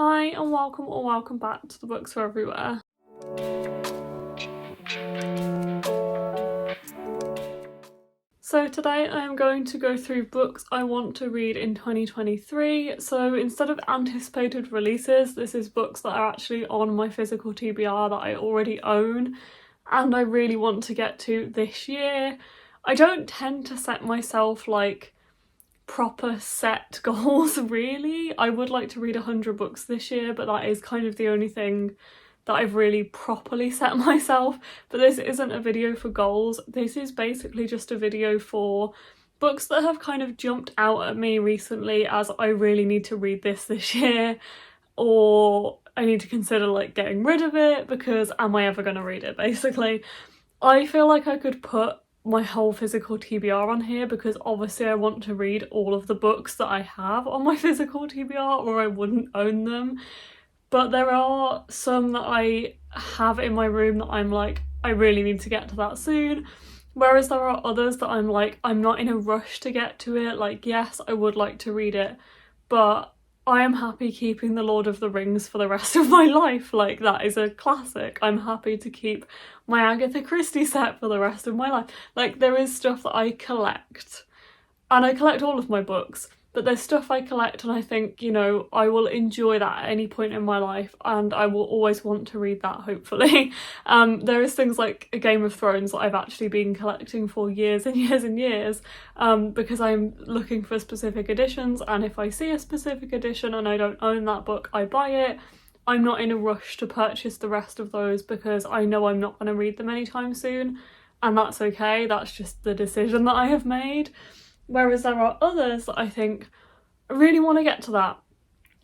Hi and welcome or welcome back to the Books Are Everywhere. So today I am going to go through books I want to read in 2023. So instead of anticipated releases, this is books that are actually on my physical TBR that I already own and I really want to get to this year. I don't tend to set myself like proper set goals really. I would like to read 100 books this year, but that is kind of the only thing that I've really properly set myself. But this isn't a video for goals, this is basically just a video for books that have kind of jumped out at me recently as I really need to read this year, or I need to consider like getting rid of it because am I ever going to read it basically. I feel like I could put my whole physical TBR on here because obviously I want to read all of the books that I have on my physical TBR or I wouldn't own them. But there are some that I have in my room that I'm like, I really need to get to that soon. Whereas there are others that I'm like, I'm not in a rush to get to it. Like, yes, I would like to read it, but I am happy keeping The Lord of the Rings for the rest of my life. Like, that is a classic. I'm happy to keep my Agatha Christie set for the rest of my life. Like, there is stuff that I collect, and I collect all of my books, but there's stuff I collect and I think, you know, I will enjoy that at any point in my life and I will always want to read that, hopefully. There is things like a Game of Thrones that I've actually been collecting for years and years and years because I'm looking for specific editions, and if I see a specific edition and I don't own that book, I buy it. I'm not in a rush to purchase the rest of those because I know I'm not going to read them anytime soon, and that's okay, that's just the decision that I have made. Whereas there are others that I think I really want to get to that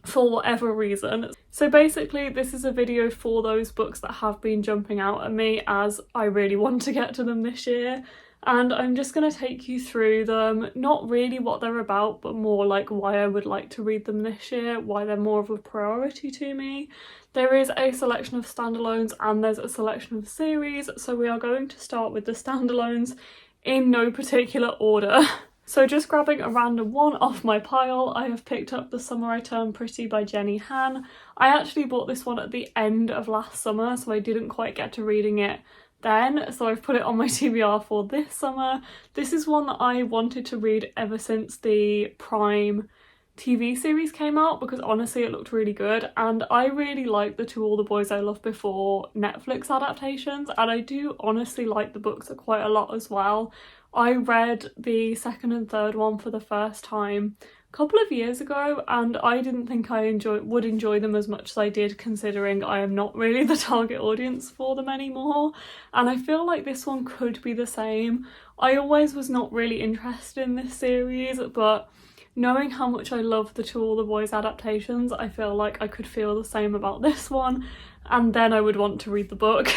for whatever reason. So basically this is a video for those books that have been jumping out at me as I really want to get to them this year. And I'm just going to take you through them, not really what they're about, but more like why I would like to read them this year, why they're more of a priority to me. There is a selection of standalones and there's a selection of series, so we are going to start with the standalones in no particular order. So just grabbing a random one off my pile, I have picked up The Summer I Turned Pretty by Jenny Han. I actually bought this one at the end of last summer, so I didn't quite get to reading it then, so I've put it on my TBR for this summer. This is one that I wanted to read ever since the Prime TV series came out because honestly it looked really good, and I really like the To All the Boys I Loved Before Netflix adaptations, and I do honestly like the books quite a lot as well. I read the second and third one for the first time a couple of years ago and I didn't think I would enjoy them as much as I did, considering I am not really the target audience for them anymore, and I feel like this one could be the same. I always was not really interested in this series, but knowing how much I love the To All the Boys adaptations, I feel like I could feel the same about this one, and then I would want to read the book.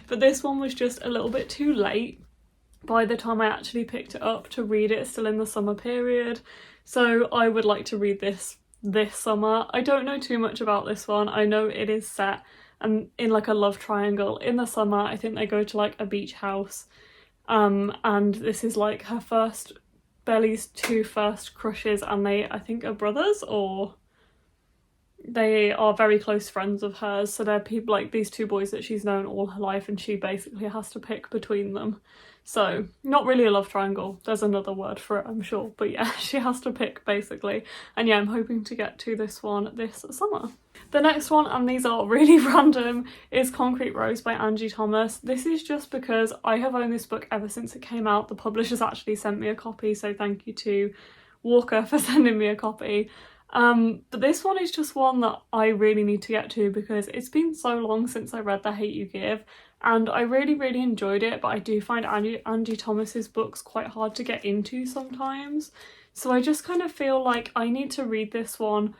But this one was just a little bit too late by the time I actually picked it up to read it still in the summer period, so I would like to read this summer. I don't know too much about this one. I know it is set in like a love triangle in the summer. I think they go to like a beach house, and this is like her first, Belly's two first crushes, and they I think are brothers, or they are very close friends of hers, so they're people like these two boys that she's known all her life and she basically has to pick between them. So not really a love triangle, there's another word for it I'm sure, but yeah, she has to pick basically. And yeah, I'm hoping to get to this one this summer. The next one, and these are really random, is Concrete Rose by Angie Thomas. This is just because I have owned this book ever since it came out. The publishers actually sent me a copy, so thank you to Walker for sending me a copy. But this one is just one that I really need to get to because it's been so long since I read The Hate You Give, and I really enjoyed it, but I do find Angie Thomas's books quite hard to get into sometimes, so I just kind of feel like I need to read this one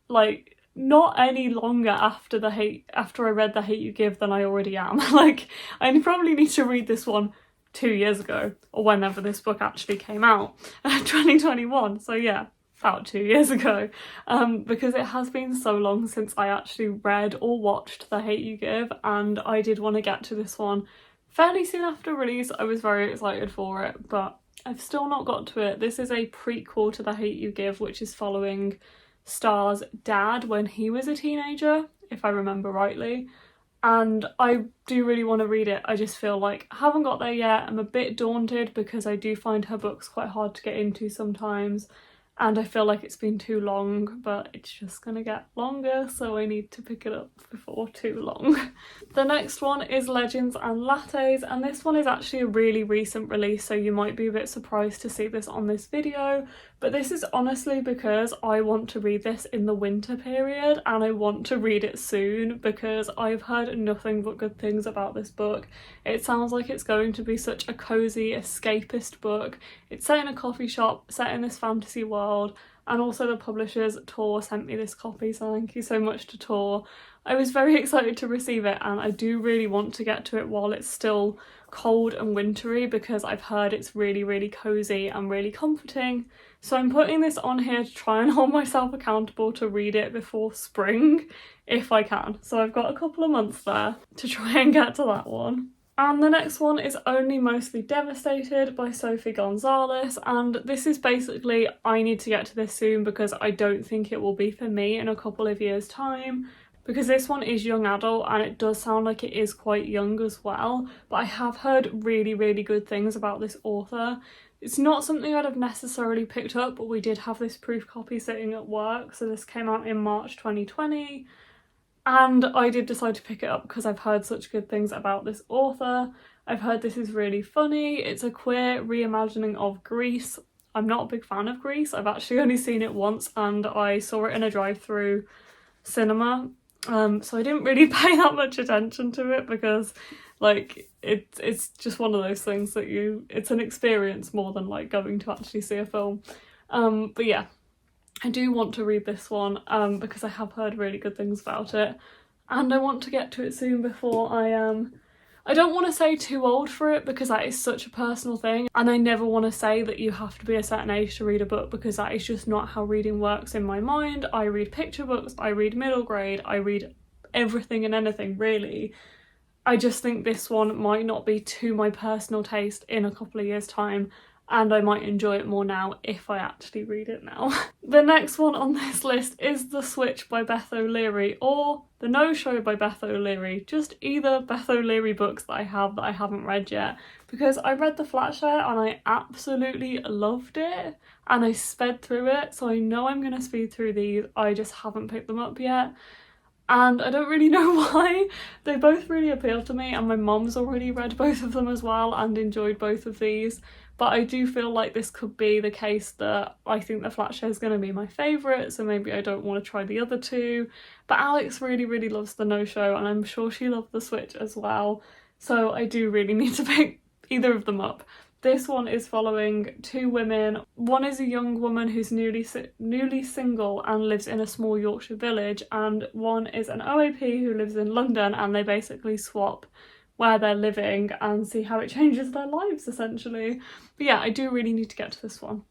like not any longer after I read The Hate You Give than I already am. Like, I probably need to read this one 2 years ago, or whenever this book actually came out, 2021, so yeah, about 2 years ago, because it has been so long since I actually read or watched The Hate You Give, and I did want to get to this one fairly soon after release. I was very excited for it, but I've still not got to it. This is a prequel to The Hate You Give, which is following Star's dad when he was a teenager, if I remember rightly. And I do really want to read it. I just feel like I haven't got there yet. I'm a bit daunted because I do find her books quite hard to get into sometimes. And I feel like it's been too long, but it's just gonna get longer, so I need to pick it up before too long. The next one is Legends and Lattes, and this one is actually a really recent release, so you might be a bit surprised to see this on this video, but this is honestly because I want to read this in the winter period and I want to read it soon because I've heard nothing but good things about this book. It sounds like it's going to be such a cozy, escapist book. It's set in a coffee shop, set in this fantasy world, and also the publishers Tor sent me this copy, so thank you so much to Tor. I was very excited to receive it and I do really want to get to it while it's still cold and wintry because I've heard it's really, really cozy and really comforting. So I'm putting this on here to try and hold myself accountable to read it before spring, if I can. So I've got a couple of months there to try and get to that one. And the next one is Only Mostly Devastated by Sophie Gonzales, and this is basically, I need to get to this soon because I don't think it will be for me in a couple of years' time, because this one is young adult and it does sound like it is quite young as well, but I have heard really, really good things about this author. It's not something I'd have necessarily picked up, but we did have this proof copy sitting at work, so this came out in March 2020. And I did decide to pick it up because I've heard such good things about this author. I've heard this is really funny. It's a queer reimagining of Grease. I'm not a big fan of Grease. I've actually only seen it once and I saw it in a drive-through cinema. So I didn't really pay that much attention to it because like it's just one of those things that it's an experience more than like going to actually see a film. But yeah. I do want to read this one because I have heard really good things about it and I want to get to it soon before I don't want to say too old for it because that is such a personal thing, and I never want to say that you have to be a certain age to read a book because that is just not how reading works in my mind. I read picture books, I read middle grade, I read everything and anything really. I just think this one might not be to my personal taste in a couple of years' time, and I might enjoy it more now if I actually read it now. The next one on this list is The Switch by Beth O'Leary, or The No-Show by Beth O'Leary, just either Beth O'Leary books that I haven't read yet, because I read The Flatshare and I absolutely loved it and I sped through it, so I know I'm going to speed through these, I just haven't picked them up yet. And I don't really know why. They both really appeal to me and my mum's already read both of them as well and enjoyed both of these. But I do feel like this could be the case that I think The Flatshare is going to be my favourite, so maybe I don't want to try the other two. But Alix really, really loves The No-Show and I'm sure she loved The Switch as well. So I do really need to pick either of them up. This one is following two women. One is a young woman who's newly single and lives in a small Yorkshire village, and one is an OAP who lives in London, and they basically swap where they're living and see how it changes their lives essentially. But yeah, I do really need to get to this one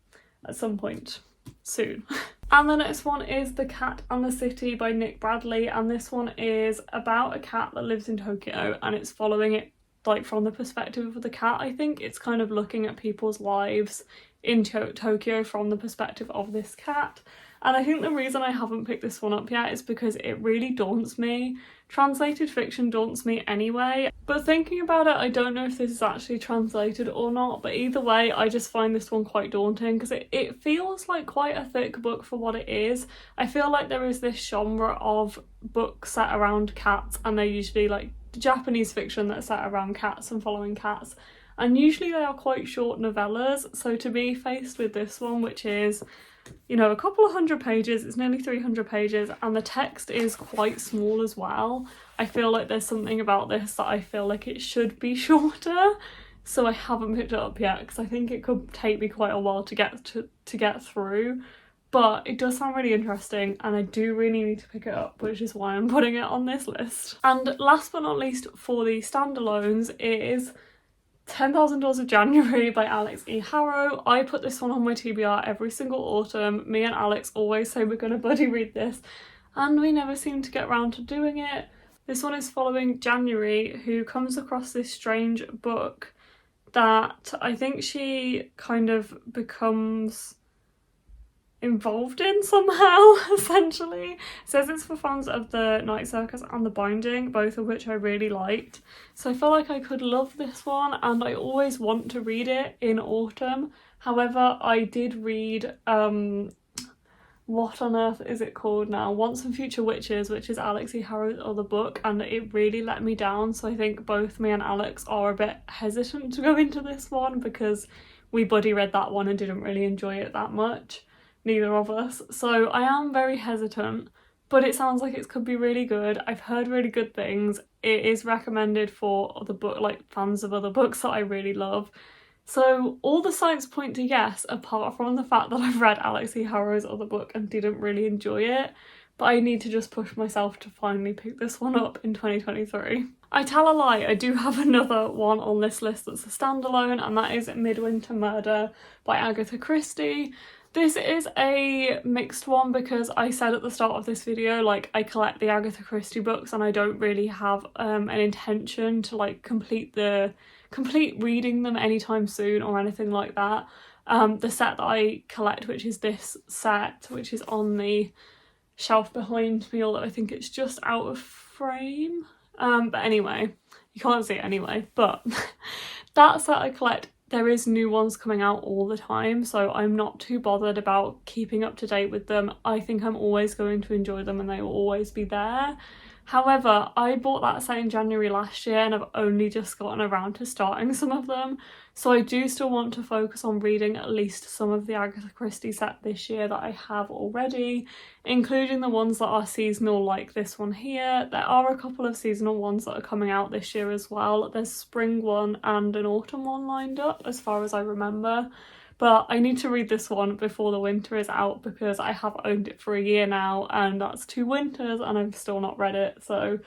at some point soon. And the next one is The Cat and the City by Nick Bradley, and this one is about a cat that lives in Tokyo and it's following it like from the perspective of the cat. I think it's kind of looking at people's lives in Tokyo from the perspective of this cat. And I think the reason I haven't picked this one up yet is because it really daunts me. Translated fiction daunts me anyway, but thinking about it, I don't know if this is actually translated or not, but either way, I just find this one quite daunting because it feels like quite a thick book for what it is. I feel like there is this genre of books set around cats, and they're usually like Japanese fiction that's set around cats and following cats, and usually they are quite short novellas, so to be faced with this one, which is, you know, a couple of hundred pages, it's nearly 300 pages, and the text is quite small as well. I feel like there's something about this that I feel like it should be shorter, so I haven't picked it up yet because I think it could take me quite a while to get through. But it does sound really interesting and I do really need to pick it up, which is why I'm putting it on this list. And last but not least for the standalones is 10,000 Doors of January by Alix E. Harrow. I put this one on my TBR every single autumn. Me and Alix always say we're going to buddy read this and we never seem to get around to doing it. This one is following January, who comes across this strange book that I think she kind of becomes involved in somehow, essentially. It says it's for fans of the Night Circus and The Binding, both of which I really liked. So I feel like I could love this one, and I always want to read it in autumn. However, I did read, what on earth is it called now? Once and Future Witches, which is Alix Harrow's other book, and it really let me down. So I think both me and Alix are a bit hesitant to go into this one because we buddy read that one and didn't really enjoy it that much. Neither of us. So I am very hesitant, but it sounds like it could be really good. I've heard really good things. It is recommended for other fans of other books that I really love. So all the signs point to yes, apart from the fact that I've read Alix Harrow's other book and didn't really enjoy it. But I need to just push myself to finally pick this one up in 2023. I tell a lie, I do have another one on this list that's a standalone, and that is Midwinter Murder by Agatha Christie. This is a mixed one because I said at the start of this video, like, I collect the Agatha Christie books and I don't really have an intention to like complete reading them anytime soon or anything like that. The set that I collect, which is this set, which is on the shelf behind me, although I think it's just out of frame. But anyway, you can't see it anyway, but that set I collect, there is new ones coming out all the time, so I'm not too bothered about keeping up to date with them. I think I'm always going to enjoy them and they will always be there. However, I bought that set in January last year and I've only just gotten around to starting some of them, so I do still want to focus on reading at least some of the Agatha Christie set this year that I have already, including the ones that are seasonal like this one here. There are a couple of seasonal ones that are coming out this year as well. There's spring one and an autumn one lined up as far as I remember. But I need to read this one before the winter is out because I have owned it for a year now and that's 2 winters and I've still not read it, so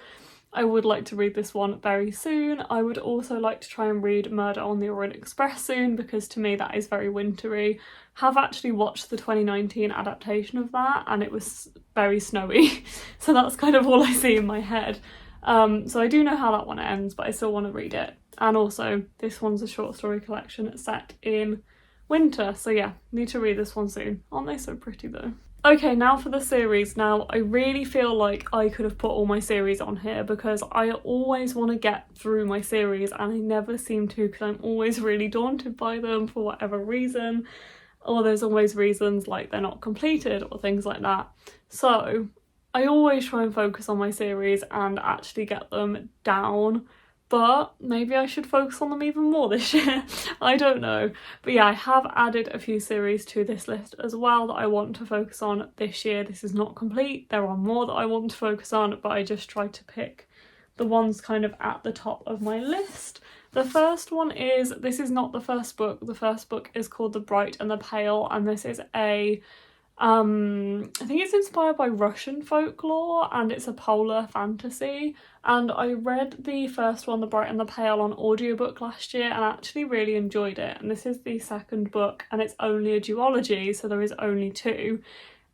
I would like to read this one very soon. I would also like to try and read Murder on the Orient Express soon because to me that is very wintry. Have actually watched the 2019 adaptation of that and it was very snowy, so that's kind of all I see in my head. So I do know how that one ends, but I still want to read it. And also this one's a short story collection set in winter, so yeah, need to read this one soon. Aren't they so pretty though? Okay, now for the series. Now I really feel like I could have put all my series on here because I always want to get through my series and I never seem to because I'm always really daunted by them for whatever reason, or there's always reasons like they're not completed or things like that. So I always try and focus on my series and actually get them down, but maybe I should focus on them even more this year. I don't know. But yeah, I have added a few series to this list as well that I want to focus on this year. This is not complete. There are more that I want to focus on, but I just tried to pick the ones kind of at the top of my list. The first one is, this is not the first book. The first book is called The Bright and the Pale, and this is a I think it's inspired by Russian folklore and it's a polar fantasy, and I read the first one, The Bright and the Pale, on audiobook last year and actually really enjoyed it, and this is the second book and it's only a duology, so there is only 2.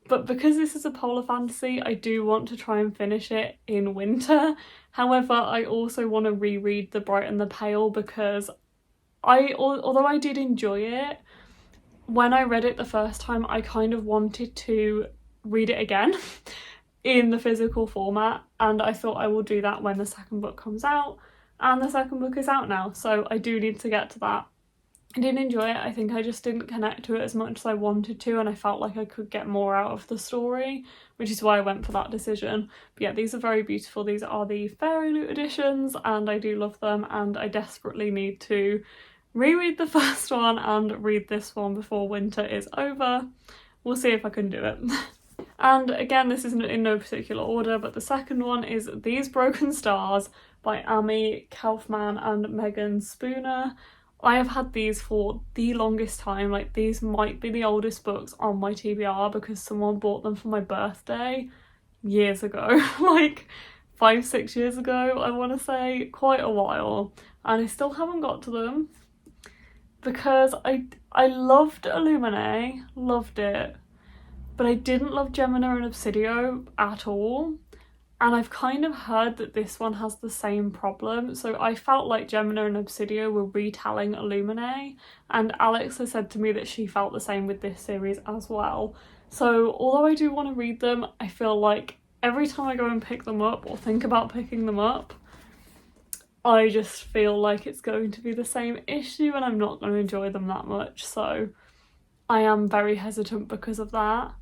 But because this is a polar fantasy, I do want to try and finish it in winter. However, I also want to reread The Bright and the Pale because although I did enjoy it, when I read it the first time, I kind of wanted to read it again in the physical format, and I thought I will do that when the second book comes out, and the second book is out now, so I do need to get to that. I did enjoy it. I think I just didn't connect to it as much as I wanted to, and I felt like I could get more out of the story, which is why I went for that decision. But yeah, these are very beautiful. These are the Fairy Loot editions and I do love them, and I desperately need to reread the first one and read this one before winter is over. We'll see if I can do it. And again, this isn't in no particular order, but the second one is These Broken Stars by Amie, Kaufman and Megan Spooner. I have had these for the longest time. Like, these might be the oldest books on my TBR because someone bought them for my birthday years ago, like 5-6 years ago, I want to say, quite a while, and I still haven't got to them because I loved Illuminae, loved it, but I didn't love Gemina and Obsidio at all, and I've kind of heard that this one has the same problem. So I felt like Gemina and Obsidio were retelling Illuminae, and Alix has said to me that she felt the same with this series as well. So although I do want to read them, I feel like every time I go and pick them up or think about picking them up, I just feel like it's going to be the same issue and I'm not going to enjoy them that much. So I am very hesitant because of that.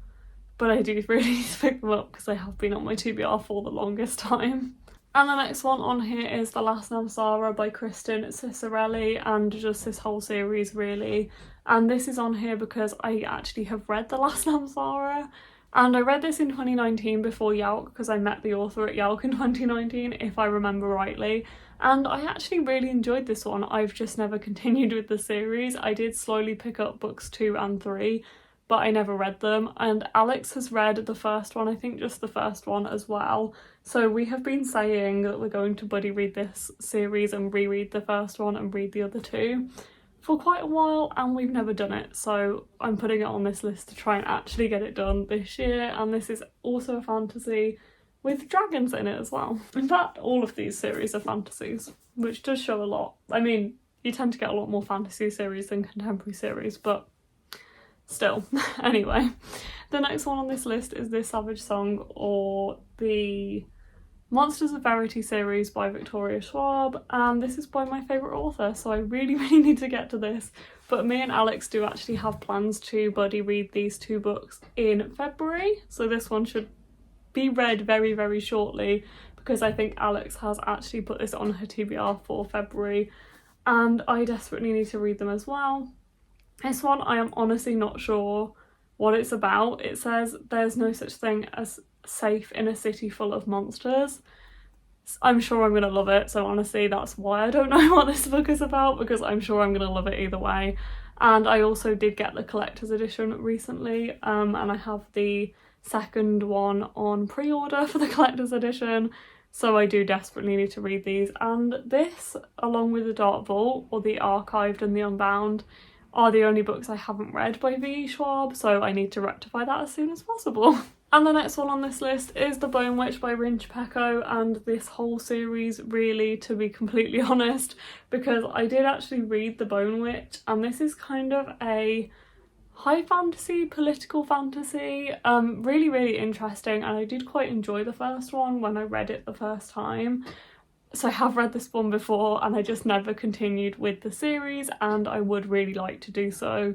But I do really need to pick them up because they have been on my TBR for the longest time. And the next one on here is The Last Namsara by Kristen, Ciccarelli, and just this whole series really. And this is on here because I actually have read The Last Namsara, and I read this in 2019 before Yauk because I met the author at Yauk in 2019, if I remember rightly. And I actually really enjoyed this one. I've just never continued with the series. I did slowly pick up books 2 and 3, but I never read them, and Alix has read the first one, I think just the first one as well. So we have been saying that we're going to buddy read this series and reread the first one and read the other 2 for quite a while, and we've never done it. So I'm putting it on this list to try and actually get it done this year, and this is also a fantasy with dragons in it as well. In fact, all of these series are fantasies, which does show a lot. I mean, you tend to get a lot more fantasy series than contemporary series, but still. Anyway, the next one on this list is The Savage Song, or the Monsters of Verity series by Victoria Schwab, and this is by my favourite author, so I really need to get to this. But me and Alix do actually have plans to buddy read these 2 books in February, so this one should be read very shortly because I think Alix has actually put this on her TBR for February, and I desperately need to read them as well. This one I am honestly not sure what it's about. It says there's no such thing as safe in a city full of monsters. I'm sure I'm gonna love it, so honestly that's why I don't know what this book is about, because I'm sure I'm gonna love it either way. And I also did get the collector's edition recently, and I have the second one on pre-order for the collector's edition, so I do desperately need to read these. And this, along with The Dark Vault, or The Archived and The Unbound, are the only books I haven't read by V. Schwab, so I need to rectify that as soon as possible. And the next one on this list is The Bone Witch by Chupeco, and this whole series really, to be completely honest, because I did actually read The Bone Witch, and this is kind of a high fantasy, political fantasy, really interesting, and I did quite enjoy the first one when I read it the first time. So I have read this one before and I just never continued with the series, and I would really like to do so.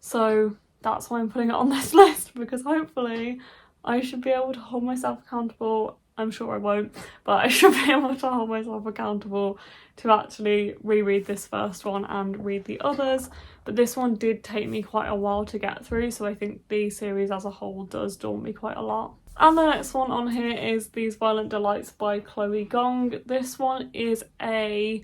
So that's why I'm putting it on this list, because hopefully I should be able to hold myself accountable. I'm sure I won't, but I should be able to hold myself accountable to actually reread this first one and read the others. But this one did take me quite a while to get through, so I think the series as a whole does daunt me quite a lot. And the next one on here is These Violent Delights by Chloe Gong. This one is a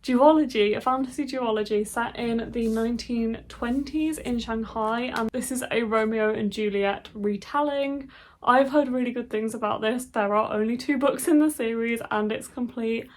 duology, a fantasy duology set in the 1920s in Shanghai, and this is a Romeo and Juliet retelling. I've heard really good things about this. There are only 2 books in the series and it's complete,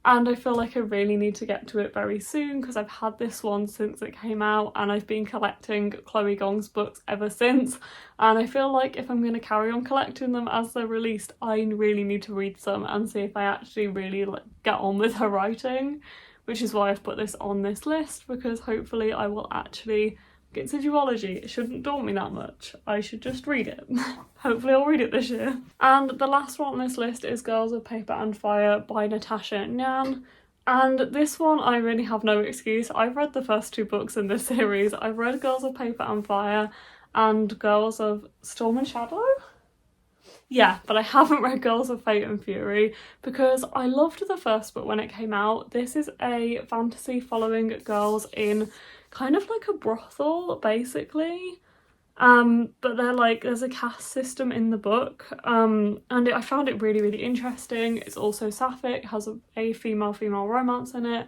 and I feel like I really need to get to it very soon because I've had this one since it came out and I've been collecting Chloe Gong's books ever since, and I feel like if I'm going to carry on collecting them as they're released, I really need to read some and see if I actually really get on with her writing, which is why I've put this on this list, because hopefully I will actually It's a duology. It shouldn't daunt me that much. I should just read it. Hopefully I'll read it this year. And the last one on this list is Girls of Paper and Fire by Natasha and Ngan. And this one I really have no excuse. I've read the first 2 books in this series. I've read Girls of Paper and Fire and Girls of Storm and Shadow? Yeah, but I haven't read Girls of Fate and Fury because I loved the first book when it came out. This is a fantasy following girls in kind of like a brothel, basically. But they're like, there's a caste system in the book, and I found it really interesting. It's also sapphic, has a female romance in it.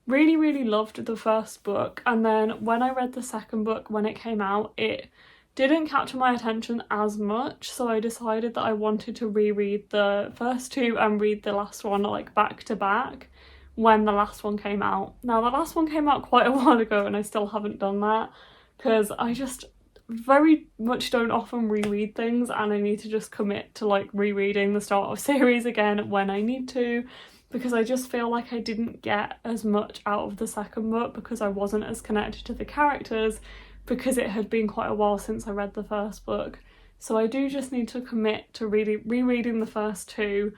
Really loved the first book, and then when I read the second book when it came out, it didn't capture my attention as much, so I decided that I wanted to reread the first 2 and read the last one like back to back when the last one came out. Now the last one came out quite a while ago and I still haven't done that because I just very much don't often reread things, and I need to just commit to like rereading the start of series again when I need to, because I just feel like I didn't get as much out of the second book because I wasn't as connected to the characters. because it had been quite a while since I read the first book. So I do just need to commit to rereading the first two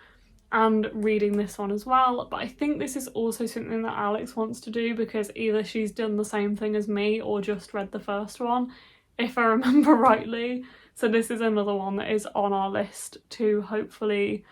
and reading this one as well. But I think this is also something that Alix wants to do, because either she's done the same thing as me or just read the first one, if I remember rightly. So this is another one that is on our list to hopefully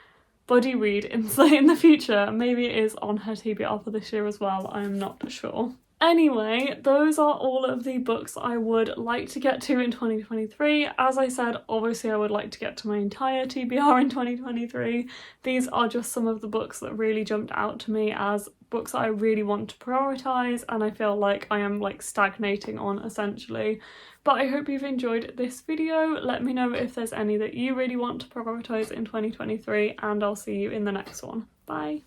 buddy read in the future. Maybe it is on her TBR for this year as well, I'm not sure. Anyway, those are all of the books I would like to get to in 2023. As I said, obviously I would like to get to my entire TBR in 2023. These are just some of the books that really jumped out to me as books that I really want to prioritise and I feel like I am like stagnating on essentially. But I hope you've enjoyed this video. Let me know if there's any that you really want to prioritise in 2023 and I'll see you in the next one. Bye!